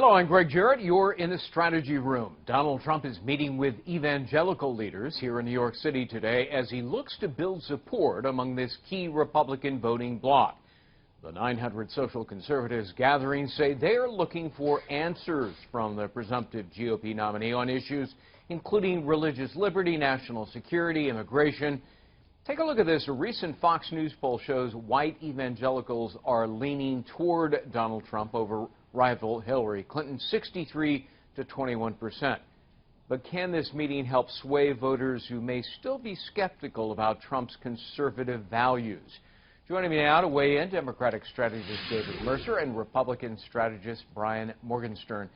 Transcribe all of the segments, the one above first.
Hello, I'm Greg Jarrett. You're in the strategy room. Donald Trump is meeting with evangelical leaders here in New York City today as he looks to build support among this key Republican voting bloc. The 900 social conservatives gathering say they're looking for answers from the presumptive GOP nominee on issues including religious liberty, national security, immigration. Take a look at this. A recent Fox News poll shows white evangelicals are leaning toward Donald Trump over rival Hillary Clinton, 63 to 21%. But can this meeting help sway voters who may still be skeptical about Trump's conservative values? Joining me now to weigh in, Democratic strategist David Mercer and Republican strategist Brian Morgenstern.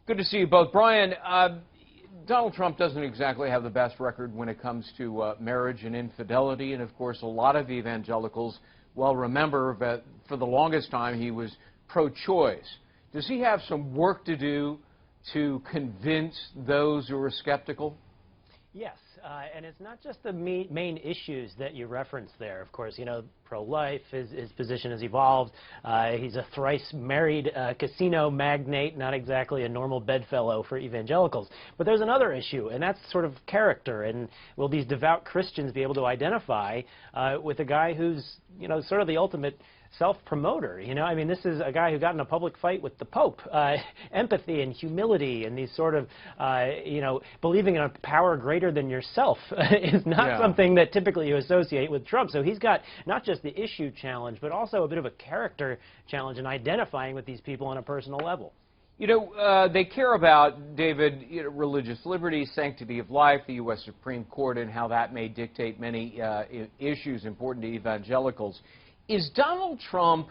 Good to see you both. Brian, Donald Trump doesn't exactly have the best record when it comes to marriage and infidelity, and of course a lot of evangelicals well remember that for the longest time he was pro-choice. Does he have some work to do to convince those who are skeptical? Yes, and it's not just the main issues that you referenced there. Of course, you know, pro-life, his position has evolved. He's a thrice married casino magnate, not exactly a normal bedfellow for evangelicals. But there's another issue, and that's sort of character. And will these devout Christians be able to identify with a guy who's, you know, sort of the ultimate self-promoter? You know, I mean, this is a guy who got in a public fight with the Pope. Empathy and humility and these sort of, you know, believing in a power greater than yourself is not something that typically you associate with Trump. So he's got not just the issue challenge, but also a bit of a character challenge in identifying with these people on a personal level. You know, they care about, David, you know, religious liberty, sanctity of life, the U.S. Supreme Court, and how that may dictate many issues important to evangelicals. Is Donald Trump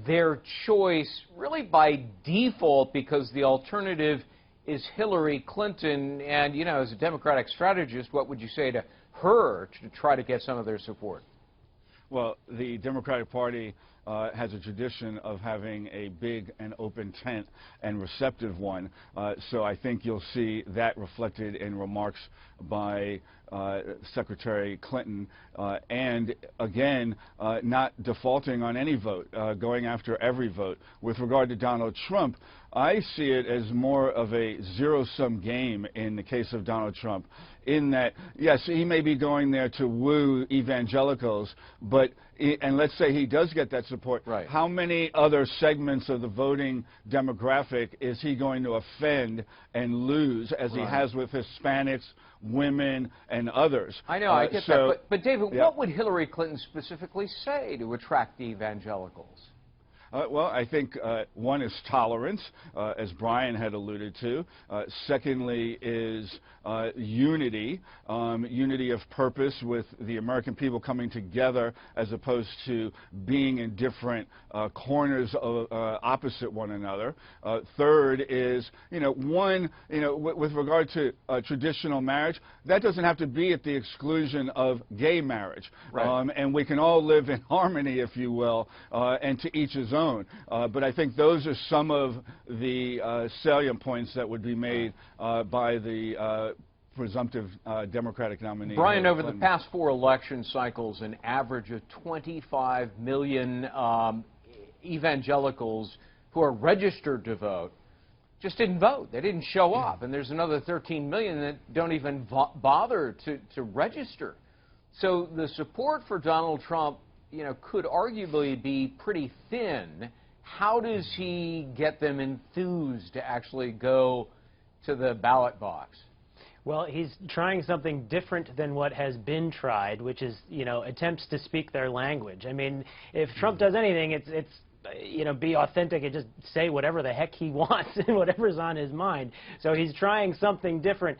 their choice really by default because the alternative is Hillary Clinton? And, you know, as a Democratic strategist, what would you say to her to try to get some of their support? Well, the Democratic Party has a tradition of having a big and open tent and receptive one. So I think you'll see that reflected in remarks by Secretary Clinton, and again, not defaulting on any vote, going after every vote. With regard to Donald Trump, I see it as more of a zero-sum game in the case of Donald Trump, in that, yes, he may be going there to woo evangelicals, but, and let's say he does get that support, how many other segments of the voting demographic is he going to offend and lose, as he has with Hispanics, women, and others? I know, I get that. But David, what would Hillary Clinton specifically say to attract the evangelicals? Well, I think one is tolerance, as Brian had alluded to. Secondly is unity, unity of purpose with the American people coming together as opposed to being in different corners of, opposite one another. Third is, you know, with regard to traditional marriage, that doesn't have to be at the exclusion of gay marriage. And we can all live in harmony, if you will, and to each his own. But I think those are some of the salient points that would be made by the presumptive Democratic nominee. Brian, over the past 4 election cycles, an average of 25 million evangelicals who are registered to vote just didn't vote. They didn't show up. And there's another 13 million that don't even bother to register. So the support for Donald Trump, you know, could arguably be pretty thin. How does he get them enthused to actually go to the ballot box? Well, he's trying something different than what has been tried, which is, you know, attempts to speak their language. I mean, if Trump does anything, it's you know, be authentic and just say whatever the heck he wants and whatever's on his mind. So he's trying something different,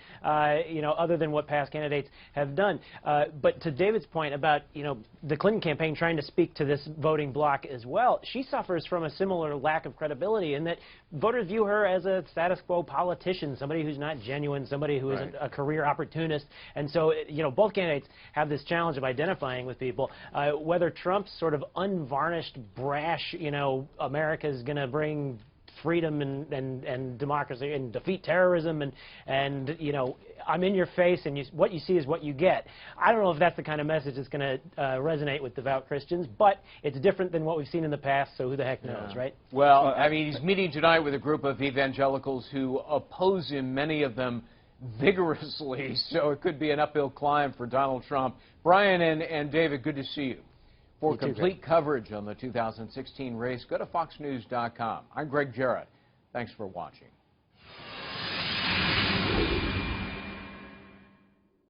you know, other than what past candidates have done. But to David's point about, you know, the Clinton campaign trying to speak to this voting bloc as well, she suffers from a similar lack of credibility in that voters view her as a status quo politician, somebody who's not genuine, somebody who is a career opportunist. And so, you know, both candidates have this challenge of identifying with people. Whether Trump's sort of unvarnished, brash, you know, America's going to bring freedom and democracy and defeat terrorism and you know, I'm in your face and what you see is what you get. I don't know if that's the kind of message that's going to resonate with devout Christians, but it's different than what we've seen in the past, so who the heck knows, right? Well, I mean, he's meeting tonight with a group of evangelicals who oppose him, many of them vigorously, so it could be an uphill climb for Donald Trump. Brian and David, good to see you. For complete coverage on the 2016 race, go to foxnews.com. I'm Greg Jarrett. Thanks for watching.